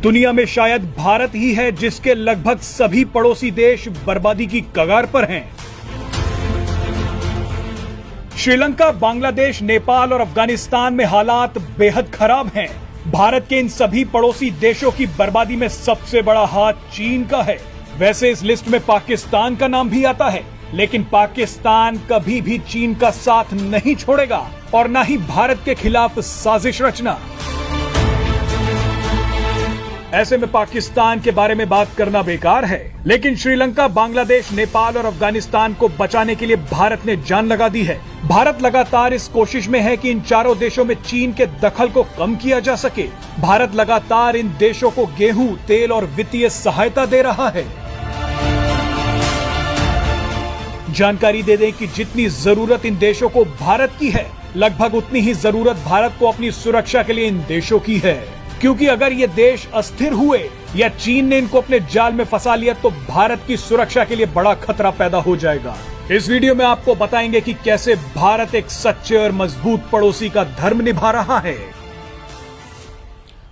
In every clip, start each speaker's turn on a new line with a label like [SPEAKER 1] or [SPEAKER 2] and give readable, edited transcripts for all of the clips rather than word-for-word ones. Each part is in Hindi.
[SPEAKER 1] दुनिया में शायद भारत ही है जिसके लगभग सभी पड़ोसी देश बर्बादी की कगार पर हैं। श्रीलंका, बांग्लादेश, नेपाल और अफगानिस्तान में हालात बेहद खराब हैं। भारत के इन सभी पड़ोसी देशों की बर्बादी में सबसे बड़ा हाथ चीन का है। वैसे इस लिस्ट में पाकिस्तान का नाम भी आता है, लेकिन पाकिस्तान कभी भी चीन का साथ नहीं छोड़ेगा और न ही भारत के खिलाफ साजिश रचना। ऐसे में पाकिस्तान के बारे में बात करना बेकार है, लेकिन श्रीलंका, बांग्लादेश, नेपाल और अफगानिस्तान को बचाने के लिए भारत ने जान लगा दी है। भारत लगातार इस कोशिश में है कि इन चारों देशों में चीन के दखल को कम किया जा सके। भारत लगातार इन देशों को गेहूं, तेल और वित्तीय सहायता दे रहा है। जानकारी दे दें कि जितनी जरूरत इन देशों को भारत की है, लगभग उतनी ही जरूरत भारत को अपनी सुरक्षा के लिए इन देशों की है। क्योंकि अगर ये देश अस्थिर हुए या चीन ने इनको अपने जाल में फंसा लिया तो भारत की सुरक्षा के लिए बड़ा खतरा पैदा हो जाएगा। इस वीडियो में आपको बताएंगे कि कैसे भारत एक सच्चे और मजबूत पड़ोसी का धर्म निभा रहा है।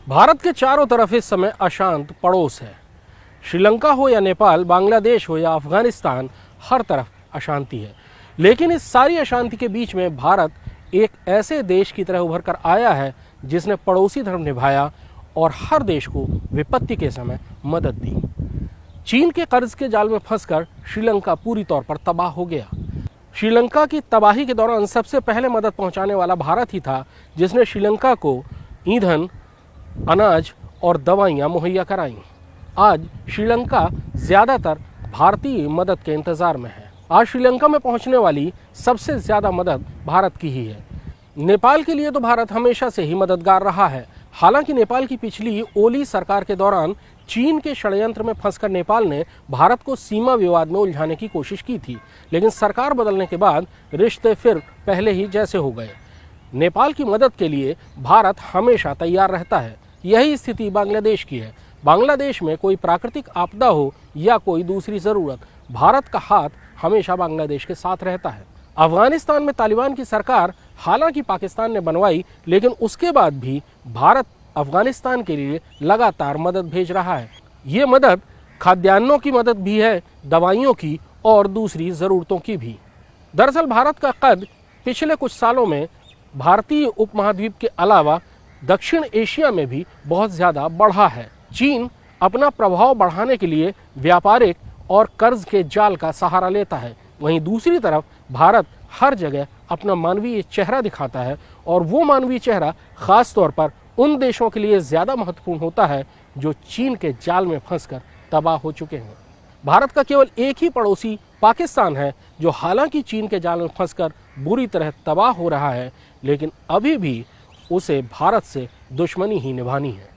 [SPEAKER 2] भारत के चारों तरफ इस समय अशांत पड़ोस है। श्रीलंका हो या नेपाल, बांग्लादेश हो या अफगानिस्तान, हर तरफ अशांति है। लेकिन इस सारी अशांति के बीच में भारत एक ऐसे देश की तरह उभर कर आया है जिसने पड़ोसी धर्म निभाया और हर देश को विपत्ति के समय मदद दी। चीन के कर्ज के जाल में फंसकर श्रीलंका पूरी तौर पर तबाह हो गया। श्रीलंका की तबाही के दौरान सबसे पहले मदद पहुंचाने वाला भारत ही था, जिसने श्रीलंका को ईंधन, अनाज और दवाइयां मुहैया कराईं। आज श्रीलंका ज्यादातर भारतीय मदद के इंतजार में है। आज श्रीलंका में पहुंचने वाली सबसे ज्यादा मदद भारत की ही है। नेपाल के लिए तो भारत हमेशा से ही मददगार रहा है। हालांकि नेपाल की पिछली ओली सरकार के दौरान चीन के षड्यंत्र में फंसकर नेपाल ने भारत को सीमा विवाद में उलझाने की कोशिश की थी, लेकिन सरकार बदलने के बाद रिश्ते फिर पहले ही जैसे हो गए। नेपाल की मदद के लिए भारत हमेशा तैयार रहता है। यही स्थिति बांग्लादेश की है। बांग्लादेश में कोई प्राकृतिक आपदा हो या कोई दूसरी जरूरत, भारत का हाथ हमेशा बांग्लादेश के साथ रहता है। अफगानिस्तान में तालिबान की सरकार हालांकि पाकिस्तान ने बनवाई, लेकिन उसके बाद भी भारत अफगानिस्तान के लिए लगातार मदद भेज रहा है। ये मदद खाद्यान्नों की मदद भी है, दवाइयों की और दूसरी ज़रूरतों की भी। दरअसल भारत का कद पिछले कुछ सालों में भारतीय उपमहाद्वीप के अलावा दक्षिण एशिया में भी बहुत ज़्यादा बढ़ा है। चीन अपना प्रभाव बढ़ाने के लिए व्यापारिक और कर्ज के जाल का सहारा लेता है। वहीं दूसरी तरफ भारत हर जगह अपना मानवीय चेहरा दिखाता है, और वो मानवीय चेहरा खास तौर पर उन देशों के लिए ज़्यादा महत्वपूर्ण होता है जो चीन के जाल में फंसकर तबाह हो चुके हैं। भारत का केवल एक ही पड़ोसी पाकिस्तान है, जो हालांकि चीन के जाल में फंसकर बुरी तरह तबाह हो रहा है, लेकिन अभी भी उसे भारत से दुश्मनी ही निभानी है।